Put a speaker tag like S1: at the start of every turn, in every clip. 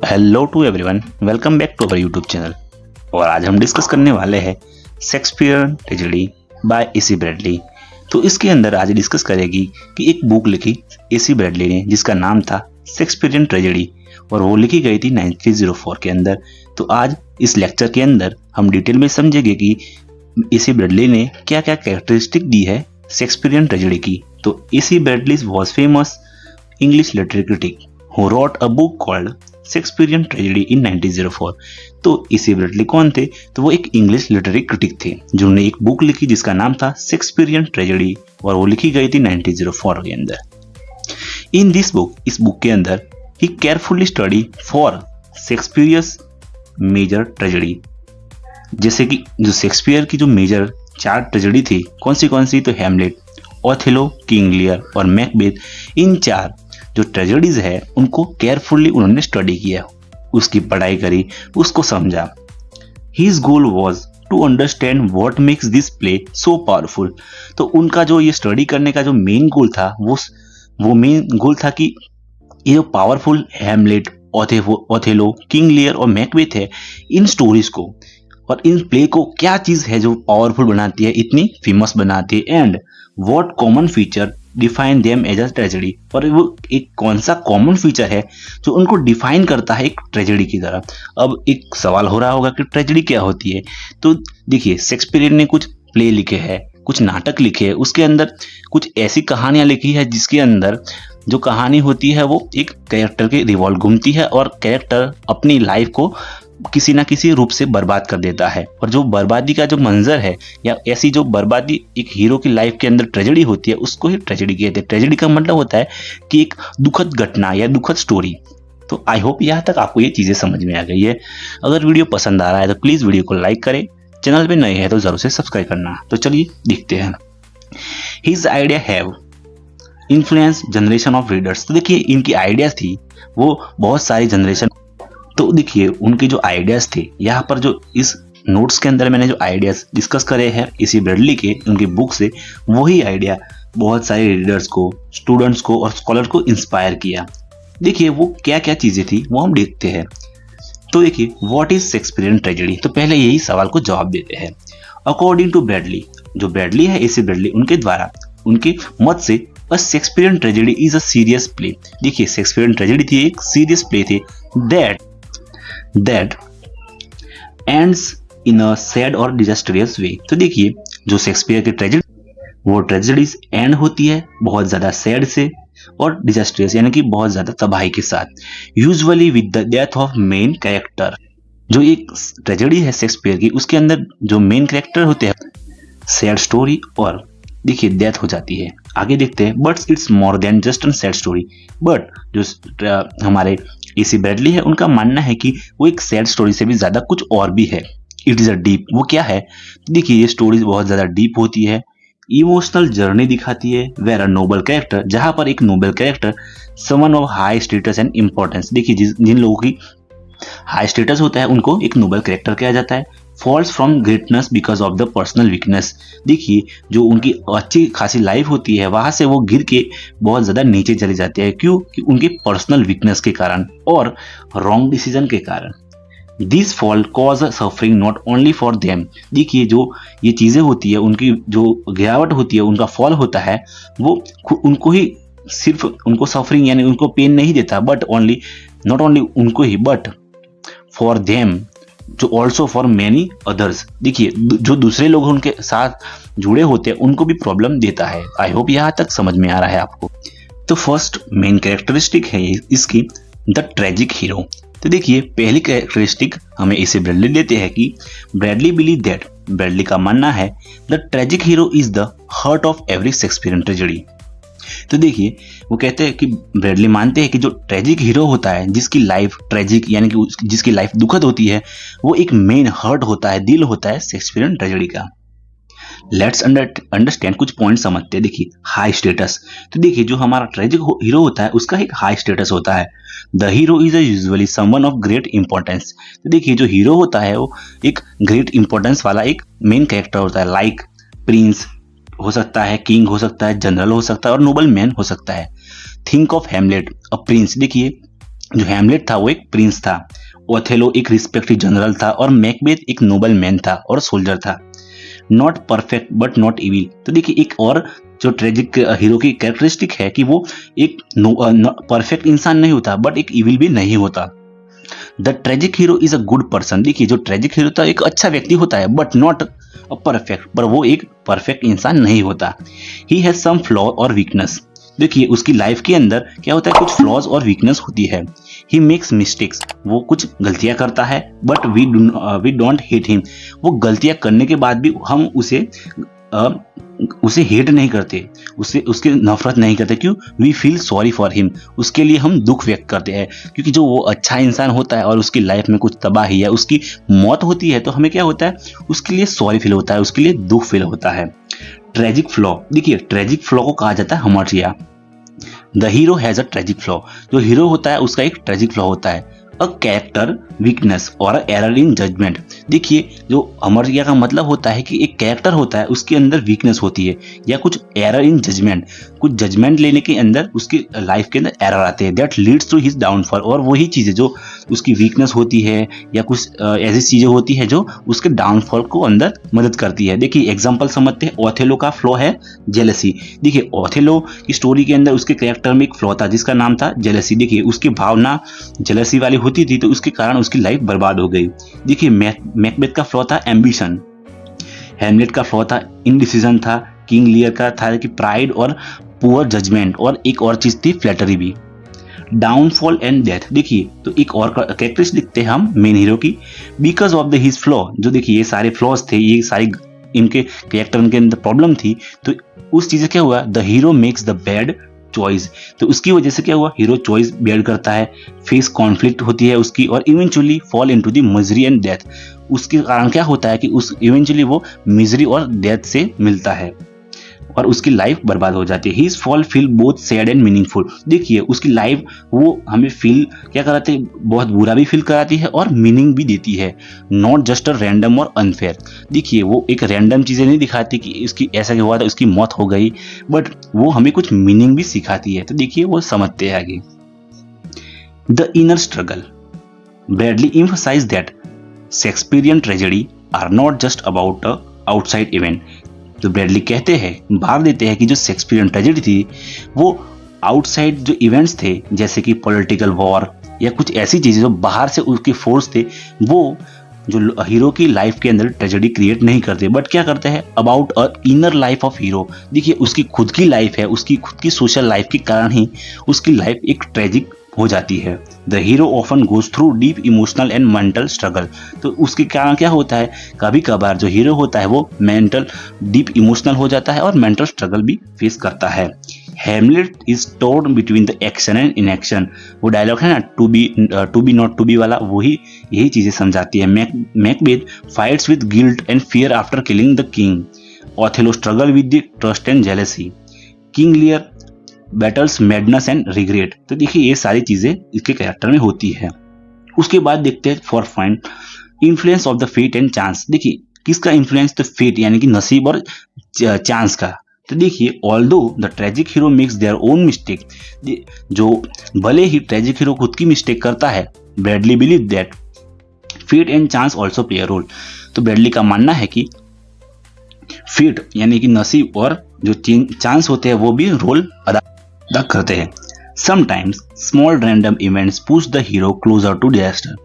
S1: Hello to everyone, welcome back to our YouTube channel. और आज हम डिस्कस करने वाले हैं Shakespearean tragedy by AC Bradley. तो इसके अंदर आज डिस्कस करेगी कि एक बुक लिखी एसी ब्रैडली ने जिसका नाम था शेक्सपियरियन ट्रेजेडी और वो लिखी गई थी 1904 के अंदर। तो आज इस लेक्चर के अंदर हम डिटेल में समझेंगे कि एसी ब्रैडली ने क्या क्या कैरेक्टरिस्टिक दी है शेक्सपियरियन ट्रेजेडी की। तो A C Bradley was famous English literary critic who wrote a book called Shakespearean tragedy in 1904। तो एसी ब्रैडली कौन थे? तो वो एक इंग्लिश लिटरेरी क्रिटिक थे जिन्होंने एक बुक लिखी जिसका नाम था शेक्सपियरियन ट्रेजेडी और वो लिखी गई थी 1904 के अंदर। इन दिस बुक, इस बुक के अंदर ही carefully study for Shakespeare's major tragedy. जैसे कि जो शेक्सपियर की जो मेजर 4 ट्रेजेडी थी, कौन सी? तो हैमलेट, ओथेलो, किंग लियर और मैकबेथ। इन 4 जो ट्रेजेडीज है उनको केयरफुली उन्होंने स्टडी किया, उसकी पढ़ाई करी, उसको समझा। His goal was to understand what makes this play so powerful. तो उनका जो ये स्टडी करने का जो मेन गोल था वो मेन गोल था कि ये जो powerful Hamlet, Othello, King Lear और मैकबेथ है, इन स्टोरीज को और इन प्ले को क्या चीज है जो पावरफुल बनाती है, इतनी फेमस बनाती है, and what common feature define them as a tragedy. और वो एक कौन सा कॉमन फीचर है जो उनको डिफाइन करता है एक ट्रेजेडी की तरह। अब एक सवाल हो रहा होगा कि ट्रेजेडी क्या होती है। तो देखिए, शेक्सपियर ने कुछ प्ले लिखे हैं, कुछ नाटक लिखे हैं, उसके अंदर कुछ ऐसी कहानियां लिखी है जिसके अंदर जो कहानी होती है वो एक कैरेक्टर के रिवॉल्व घूमती है और कैरेक्टर अपनी लाइफ को किसी ना किसी रूप से बर्बाद कर देता है। और जो बर्बादी का जो मंजर है या ऐसी जो बर्बादी एक हीरो की लाइफ के अंदर ट्रेजेडी होती है, उसको ही ट्रेजेडी कहते हैं। ट्रेजेडी का मतलब होता है कि एक दुखद घटना या दुखद स्टोरी। तो आई होप यहाँ तक आपको ये चीजें समझ में आ गई है। अगर वीडियो पसंद आ रहा है तो प्लीज वीडियो को लाइक करें, चैनल पे नए हैं तो जरूर से सब्सक्राइब करना। तो चलिए देखते हैं। His idea have influence generation of readers. तो देखिए, इनकी आइडियाज थी वो बहुत सारी जनरेशन। तो देखिए, उनके जो आइडियाज थे, यहाँ पर जो इस नोट्स के अंदर मैंने जो आइडियाज डिस्कस करे हैं एसी ब्रैडली के उनकी बुक से, वही आइडिया बहुत सारे रीडर्स को, स्टूडेंट्स को और स्कॉलर को इंस्पायर किया। देखिए वो क्या क्या चीजें थी वो हम देखते हैं। तो देखिए, व्हाट इज शेक्सपियरियन ट्रेजेडी। तो पहले यही सवाल को जवाब देते हैं। अकॉर्डिंग टू ब्रैडली, जो ब्रैडली है एसी ब्रैडली, उनके द्वारा, उनके मत से, a Shakespearean tragedy is a serious play. देखिए, शेक्सपियरियन ट्रेजेडी थी एक सीरियस प्ले थी that ends in a sad और disastrous way। तो देखिए, जो शेक्सपियर की ट्रेजेडी, वो ट्रेजेडीज एंड होती है बहुत ज्यादा सैड से और डिजास्ट्रियस यानी कि बहुत ज्यादा तबाही के साथ, usually with the death of main character. जो एक ट्रेजेडी है शेक्सपियर की, उसके अंदर जो मेन कैरेक्टर होते हैं, सैड स्टोरी और देखिए डेथ हो जाती है। आगे देखते हैं। But it's more than just an sad story. But जो हमारे एसी ब्रैडली है, उनका मानना है कि वो एक सैड स्टोरी से भी ज्यादा कुछ और भी है। It is a deep. वो क्या है? देखिए, ये स्टोरी बहुत ज्यादा डीप होती है, इमोशनल जर्नी दिखाती है, वेर अ नोबल कैरेक्टर, जहां पर एक noble character, someone of high status and importance. देखिए, जिन लोगों की हाई स्टेटस होता है उनको एक नोबल कैरेक्टर कहा जाता है। Falls from greatness because of the personal weakness. देखिए, जो उनकी अच्छी खासी लाइफ होती है वहां से वो गिर के बहुत ज्यादा नीचे चले जाते हैं। क्यों? कि उनके पर्सनल वीकनेस के कारण और रॉन्ग डिसीजन के कारण। This fall cause suffering not only for them. देखिए, जो ये चीजें होती है, उनकी जो गिरावट होती है, उनका फॉल होता है, वो उनको ही, सिर्फ उनको सफरिंग यानी उनको पेन नहीं देता, बट ओनली, नॉट ओनली उनको ही, बट फॉर देम, जो ऑल्सो फॉर मैनी अदर्स। देखिए, जो दूसरे लोग उनके साथ जुड़े होते हैं उनको भी प्रॉब्लम देता है। आई होप यहाँ तक समझ में आ रहा है आपको। तो फर्स्ट मेन कैरेक्टरिस्टिक है इसकी, द ट्रेजिक हीरो। तो देखिए, पहली कैरेक्टरिस्टिक हमें इसे ब्रैडली देते हैं कि ब्रैडली बिलीव दैट, ब्रैडली का मानना है, the tragic hero is the heart of every Shakespearean tragedy. तो देखिए, वो कहते हैं कि ब्रैडली मानते हैं कि जो ट्रेजिक हीरो होता है, जिसकी लाइफ ट्रेजिक यानी कि जिसकी लाइफ दुखद होती है, वो एक मेन हर्ट होता है, दिल होता है शेक्सपियरियन ट्रेजेडी का। लेट्स अंडरस्टैंड, कुछ पॉइंट समझते हैं। देखिए, हाई स्टेटस। तो देखिए, जो हमारा ट्रेजिक हीरो होता है उसका एक हाई स्टेटस होता है। The hero is usually someone of great importance. तो देखिए, जो हीरो होता है वो एक ग्रेट इंपॉर्टेंस वाला एक मेन कैरेक्टर होता है, लाइक प्रिंस हो सकता है, किंग हो सकता है, जनरल हो सकता है और नोबल मैन हो सकता है। Think of Hamlet, a prince. देखिए, जो हैमलेट था वो एक प्रिंस था, ओथेलो एक रिस्पेक्टेड जनरल था और मैकबेथ एक नोबल मैन था और सोल्जर था। Not perfect but not evil. तो देखिए एक और जो ट्रेजिक हीरो की कैरेक्टरिस्टिक है कि वो एक परफेक्ट इंसान नहीं होता बट एक इविल भी नहीं होता। The tragic hero is a good person. देखिए जो ट्रेजिक हीरो होता है एक अच्छा व्यक्ति होता है बट नॉट अ परफेक्ट, पर वो एक परफेक्ट इंसान नहीं होता। ही हैज सम फ्लॉ और वीकनेस। देखिए उसकी लाइफ के अंदर क्या होता है, कुछ फ्लॉज और वीकनेस होती है। He makes mistakes. वो कुछ गलतियां करता है but we don't hate him. वो गलतियां करने के बाद भी हम उसे हेट नहीं करते, उससे उसके नफरत नहीं करते। क्यों? We feel sorry for him. उसके लिए हम दुख व्यक्त करते हैं, क्योंकि जो वो अच्छा इंसान होता है और उसकी लाइफ में कुछ तबाही है, उसकी मौत होती है, तो हमें क्या होता है, उसके लिए सॉरी फील होता है, उसके लिए दुख फील होता है। Tragic flaw. देखिए ट्रेजिक फ्लॉ को कहा जाता है hamartia. The hero has a tragic flaw. जो हीरो होता है उसका एक ट्रेजिक फ्लॉ होता है। अ कैरेक्टर वीकनेस और एरर इन जजमेंट। देखिए जो अमर्या का मतलब होता है कि एक कैरेक्टर होता है उसके अंदर वीकनेस होती है या कुछ एरर इन जजमेंट, कुछ जजमेंट लेने के अंदर उसकी लाइफ के अंदर एरर आते हैं, that leads to his downfall. और वही चीजें जो उसकी वीकनेस होती है या कुछ ऐसी चीजें होती है जो उसके डाउनफॉल को अंदर मदद करती है। देखिए एग्जाम्पल समझते हैं। ओथेलो का फ्लॉ है जेलसी। देखिए ओथेलो की स्टोरी के अंदर उसके कैरेक्टर में एक फ्लॉ था जिसका नाम था जेलसी। देखिए उसकी भावना जेलसी वाली होती थी तो उसके कारण उसकी लाइफ बर्बाद हो गई। देखिए मैकबेथ का फ्लॉ था एम्बिशन। हैमलेट का फ्लॉ था इनडिसीजन था। किंग लियर का था कि प्राइड और पुअर जजमेंट, और एक और चीज थी फ्लैटरी भी। Downfall and death. देखिए तो एक और कैरेक्टरिस्टिक दिखते हैं हम मेन हीरो की, because of the his flaw. जो देखिए ये सारे फ्लॉज थे, ये सारी इनके कैरेक्टर के अंदर प्रॉब्लम थी, तो उस चीज से क्या हुआ, the hero makes the bad choice. तो उसकी वजह से क्या हुआ, हीरो चॉइस बेयर करता है, फेस कॉन्फ्लिक्ट होती है उसकी, और eventually fall into the misery and death. उसके कारण क्या होता है कि उस इवेंचुअली वो मिजरी और डेथ से मिलता है और उसकी लाइफ बर्बाद हो जाती है। His fall feel both sad and meaningful. देखिए उसकी लाइफ वो हमें फील क्या कराती है, बहुत बुरा भी फील कराती है और मीनिंग भी देती है। नॉट जस्ट अ रैंडम और अनफेयर। देखिए वो एक रैंडम चीजें नहीं दिखाती कि इसकी ऐसा क्या हुआ था, उसकी मौत हो गई, बट वो हमें कुछ मीनिंग भी सिखाती है। तो देखिए वो समझते हैं आगे। The inner struggle. Bradley emphasized that Shakespearean tragedy are not just about a outside event। तो ब्रैडली कहते हैं, भाग देते हैं कि जो शेक्सपियरियन ट्रेजेडी थी वो आउटसाइड जो इवेंट्स थे, जैसे कि पॉलिटिकल वॉर या कुछ ऐसी चीजें जो बाहर से उसके फोर्स थे, वो जो हीरो की लाइफ के अंदर ट्रेजेडी क्रिएट नहीं करते, बट क्या करते हैं, about a inner life of hero. देखिए उसकी खुद की लाइफ है, उसकी खुद की सोशल लाइफ के कारण ही उसकी लाइफ एक ट्रेजिक हो जाती है। The hero often goes through deep emotional and mental struggle. तो उसके कारण क्या होता है, कभी कभार जो हीरो होता है वो मेंटल डीप इमोशनल हो जाता है और मेंटल स्ट्रगल भी फेस करता है। Hamlet is torn between the action and inaction. वो डायलॉग है ना, to be not to be वाला, वही यही चीजें समझाती है। Macbeth fights with guilt and fear after killing the king. Othello struggle with the trust and jealousy. King Lear battles madness and regret. तो देखिए ये सारी चीजें इसके कैरेक्टर में होती है। उसके बाद देखते हैं for point, influence of the fate and chance. देखिए किसका इन्फ्लुएंस, तो फेट यानी कि नसीब और चांस का। तो देखिए although the tragic hero makes their own mistake. जो भले ही ट्रेजिक हीरो खुद की मिस्टेक करता है, Bradley believe that fate and chance also play a role. तो ब्रैडली का मानना है कि फेट यानी कि नसीब और जो चांस होते हैं वो भी रोल अदा करते हैं। Sometimes small random events push the hero closer to disaster.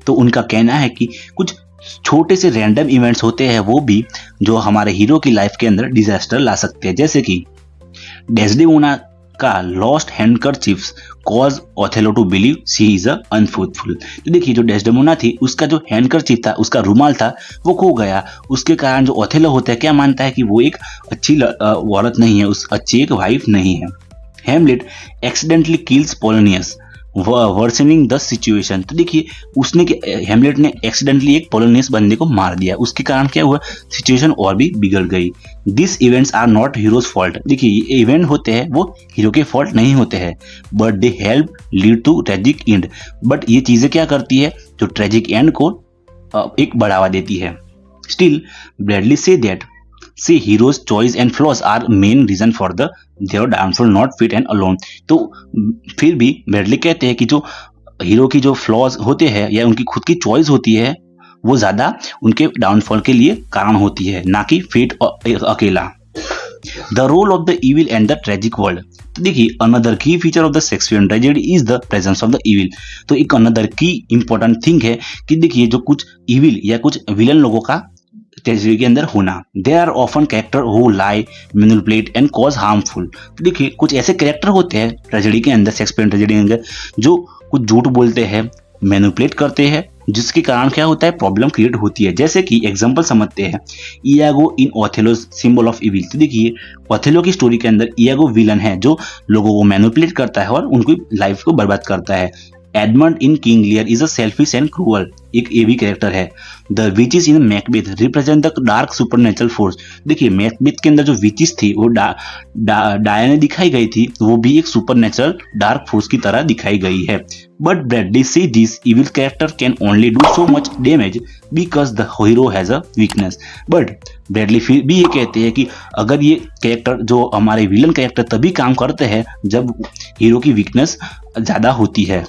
S1: तो उनका कहना है कि कुछ छोटे से रैंडम इवेंट्स होते हैं वो भी जो हमारे हीरो की लाइफ के अंदर डिजास्टर ला सकते हैं। जैसे कि डेस्डेमोना का lost handkerchiefs cause Othello to believe she is unfaithful. तो देखिए जो डेस्डेमोना थी उसका जो हैंडकरचीफ था, उसका रुमाल था, वो खो गया। उसके कारण जो ओथेलो होता है क्या मानता है कि वो एक अच्छी औरत नहीं है, उस अच्छी एक वाइफ नहीं है। Hamlet accidentally kills Polonius worsening the situation. तो देखिए उसने हेमलेट ने एक्सीडेंटली एक पोलोनियस बंदे को मार दिया, उसके कारण क्या हुआ, सिचुएशन और भी बिगड़ गई। This events are not heroes fault. देखिए ये इवेंट होते हैं वो हीरो के फॉल्ट नहीं होते हैं, but they help lead to tragic end. But ये चीजें क्या करती है, जो ट्रेजिक एंड को एक बढ़ावा देती है। Still Bradley say that say heroes choice and flaws are main reason for the their downfall, not fate and alone. तो फिर भी ब्रैडली कहते हैं कि जो हीरो की जो फ्लॉज होते हैं या उनकी खुद की चॉइस होती है वो ज्यादा उनके डाउनफॉल के लिए कारण होती है, ना कि फेट अकेला। The role of the evil and the tragic world. तो देखिए another key feature of the Shakespearean tragedy is the presence of the evil. तो एक अनदर की इंपॉर्टेंट थिंग है कि देखिए जो कुछ इविल या कुछ विलन लोगों का ट्रेजेडी के अंदर होना। They are often character who lie, manipulate and cause harmful. तो देखिए कुछ ऐसे कैरेक्टर होते हैं ट्रेजेडी के अंदर, शेक्सपियरियन ट्रेजेडी के अंदर, जो कुछ झूठ बोलते हैं, मैनिपुलेट करते हैं, जिसके कारण क्या होता है, प्रॉब्लम क्रिएट होती है। जैसे कि एग्जांपल समझते हैं, Iago in Othello symbol of evil. तो देखिए ओथेलो की स्टोरी के अंदर इयागो विलन है जो लोगों को मैनिपुलेट करता है और उनकी लाइफ को बर्बाद करता है। Edmund in King Lear is a selfish and cruel, एक ए भी कैरेक्टर है। The witches in Macbeth represent the dark supernatural force. देखिए मैकबेथ के अंदर जो विचेस थी वो डायना दिखाई गई थी, वो भी एक सुपरनेचुरल डार्क फोर्स की तरह दिखाई गई है। But Bradley see this evil character can only do so much damage because the hero has a weakness. But Bradley फिर भी ये कहते हैं कि अगर ये कैरेक्टर जो हमारे विलन कैरेक्टर तभी काम करते हैं जब हीरो की वीकनेस ज्यादा होती है।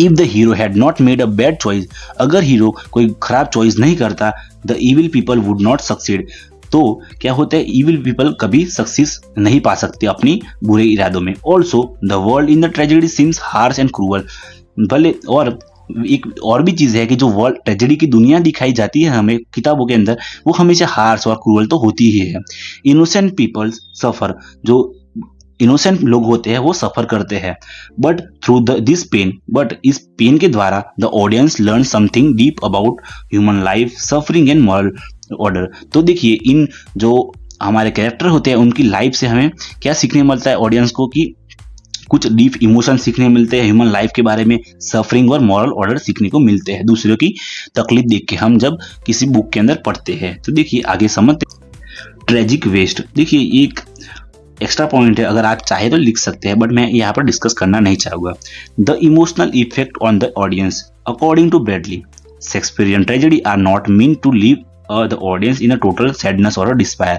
S1: If the hero had not made a bad choice, अगर हीरो कोई खराब चॉइस नहीं करता, the evil people would not succeed. तो क्या होता है, इविल पीपल कभी सक्सेस नहीं पा सकते अपनी बुरे इरादों में। Also the world in the tragedy seems harsh and cruel. भले और एक और भी चीज है कि जो वर्ल्ड ट्रेजेडी की दुनिया दिखाई जाती है हमें किताबों के अंदर, वो हमेशा हार्श और क्रूअल तो होती ही है। इनोसेंट पीपल सफर, जो इनोसेंट लोग होते हैं वो सफर करते हैं। But through this pain, but इस पेन के द्वारा the audience learn something deep about human life, suffering and moral order. तो देखिए इन जो हमारे कैरेक्टर होते हैं उनकी लाइफ से हमें क्या सीखने मिलता है ऑडियंस को, कि कुछ डीप इमोशन सीखने मिलते हैं ह्यूमन लाइफ के बारे में, सफरिंग और मॉरल ऑर्डर सीखने को मिलते हैं दूसरों की तकलीफ देख के हम जब किसी बुक के अंदर पढ़ते हैं। तो देखिए आगे समझते ट्रेजिक वेस्ट। देखिए एक एक्स्ट्रा पॉइंट है, अगर आप चाहे तो लिख सकते हैं बट मैं यहाँ पर डिस्कस करना नहीं चाहूंगा। The emotional effect on the audience according to Bradley, Shakespearean tragedy are not mean to leave the audience in a total sadness और डिस्पायर।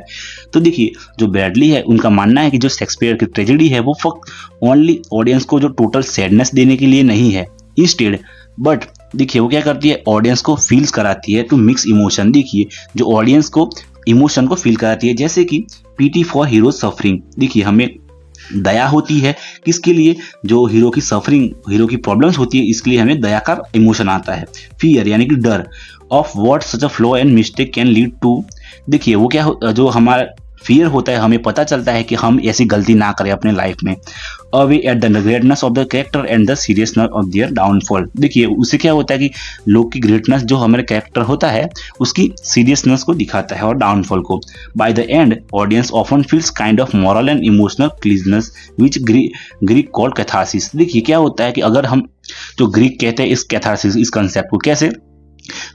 S1: तो देखिए जो ब्रैडली है उनका मानना है कि जो शेक्सपियर की ट्रेजेडी है वो फक्त ओनली ऑडियंस को जो टोटल सैडनेस देने के लिए नहीं है, इंस्टेड बट देखिए वो क्या करती है, ऑडियंस को फील्स कराती है, टू मिक्स इमोशन। देखिए जो ऑडियंस को इमोशन को फील कराती है, जैसे कि पीटी फॉर हीरो सफरिंग। देखिए हमें दया होती है किसके लिए, जो हीरो की सफरिंग, हीरो की प्रॉब्लम्स होती है, इसके लिए हमें दया का इमोशन आता है। फियर यानी कि डर of what such a flaw and mistake can lead to. देखिए वो क्या जो हमारा फियर होता है, हमें पता चलता है कि हम ऐसी गलती ना करें अपने लाइफ में। Away at the greatness of the character and the seriousness of their downfall. देखिए उससे क्या होता है कि लोग की ग्रेटनेस जो हमारे कैरेक्टर होता है उसकी सीरियसनेस को दिखाता है और डाउनफॉल को। By the end audience often feels kind of moral and emotional cleanness which Greek called catharsis. देखिए क्या होता है कि अगर हम जो ग्रीक कहते हैं इस कैथारसिस, इस कंसेप्ट को, कैसे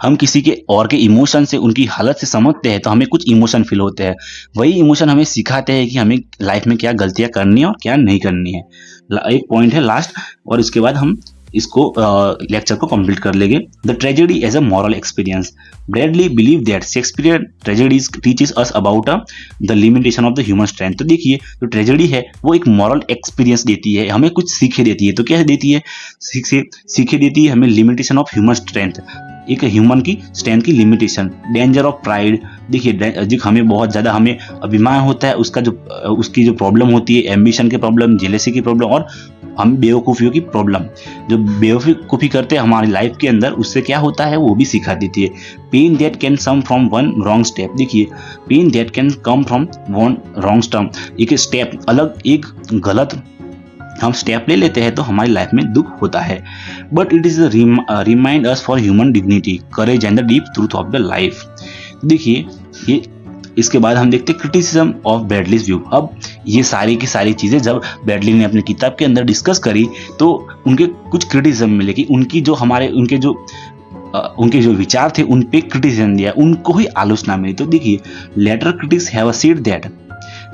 S1: हम किसी के और के इमोशन से, उनकी हालत से समझते हैं तो हमें कुछ इमोशन फील होते हैं। वही इमोशन हमें सिखाते हैं कि हमें लाइफ में क्या गलतियां करनी है और क्या नहीं करनी है। एक पॉइंट है लास्ट और इसके बाद हम इसको लेक्चर को कंप्लीट कर लेंगे। The tragedy as a moral experience. Bradley believe that Shakespeare tragedies teaches us about the limitation of the human strength. तो देखिए जो ट्रेजेडी है वो एक मॉरल एक्सपीरियंस देती है, हमें कुछ सीखे देती है। तो क्या देती है, सीखे देती है हमें लिमिटेशन ऑफ ह्यूमन स्ट्रेंथ, एक ह्यूमन की स्ट्रेंथ की लिमिटेशन। Danger of pride. देखिए हमें बहुत ज्यादा हमें अभिमान होता है, उसका जो उसकी जो प्रॉब्लम होती है, एम्बिशन की प्रॉब्लम, जेलेसी की प्रॉब्लम और हम बेवकूफियों की प्रॉब्लम, जो बेवकूफी करते हैं हमारी लाइफ के अंदर, उससे क्या होता है वो भी सिखा देती है। Pain that can come from one wrong step. देखिए pain that can come from one wrong step, एक स्टेप अलग, एक गलत हम स्टेप ले लेते हैं तो हमारी लाइफ में दुख होता है। But it is remind us for human dignity, courage and the deep truth of the life. देखिए ये इसके बाद हम देखते हैं क्रिटिसिज्म ऑफ ब्रैडलीज व्यू। अब ये सारी की सारी चीजें जब ब्रैडली ने अपनी किताब के अंदर डिस्कस करी तो उनके कुछ क्रिटिसिज्म मिले कि उनकी जो हमारे उनके जो विचार थे उन पे क्रिटिसिज्म दिया, उनको ही आलोचना मिली। तो देखिए later critics have said that,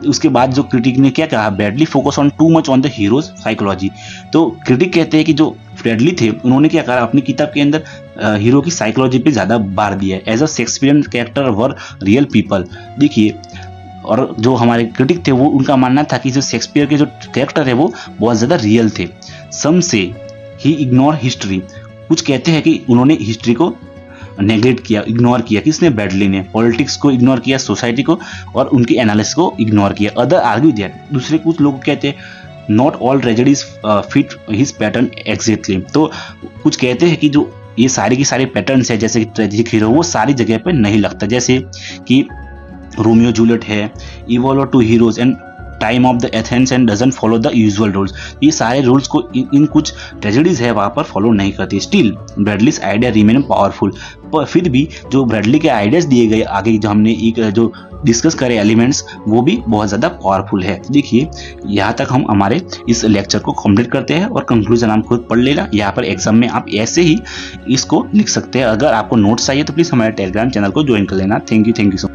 S1: उसके बाद जो क्रिटिक ने क्या कहा, Bradley focus on too much on the hero's psychology. तो क्रिटिक कहते हैं कि जो ब्रैडली थे उन्होंने क्या कहा, अपनी किताब के अंदर हीरो की साइकोलॉजी पे ज्यादा बार दिया है। As a Shakespearean character were real people. देखिए और जो हमारे क्रिटिक थे वो उनका मानना था कि जो शेक्सपियर के जो कैरेक्टर है वो बहुत ज्यादा रियल थे। सम से ही इग्नोर हिस्ट्री, कुछ कहते हैं कि उन्होंने हिस्ट्री को नेग्लेक्ट किया, इग्नोर किया। किसने? ब्रैडली ने। पॉलिटिक्स को इग्नोर किया, सोसाइटी को और उनकी एनालिसिस को इग्नोर किया। अदर आर्ग्यू दैट, दूसरे कुछ लोग कहते हैं not all tragedies fit his pattern exactly, तो कुछ कहते हैं कि जो ये सारी की सारी पैटर्न्स है जैसे कि ट्रेजिक हीरो, वो सारी जगह पे नहीं लगता। जैसे कि रोमियो जूलियट है, evolve two heroes and time of the Athens and doesn't follow the usual rules, ये सारे रूल्स को इन कुछ ट्रेजेडीज है वहां पर फॉलो नहीं करती। स्टिल ब्रैडलीज आइडिया रिमेन पावरफुल, पर फिर भी जो ब्रैडली के आइडियाज दिए गए आगे जो हमने एक जो डिस्कस करे एलिमेंट्स, वो भी बहुत ज़्यादा पावरफुल है। देखिए यहाँ तक हम हमारे इस लेक्चर को कंप्लीट करते हैं और कंक्लूजन आप खुद पढ़ लेना। यहाँ पर एग्जाम में आप ऐसे ही इसको लिख सकते हैं। अगर आपको नोट्स चाहिए तो प्लीज़ हमारे टेलीग्राम चैनल को ज्वाइन कर लेना। Thank you so much.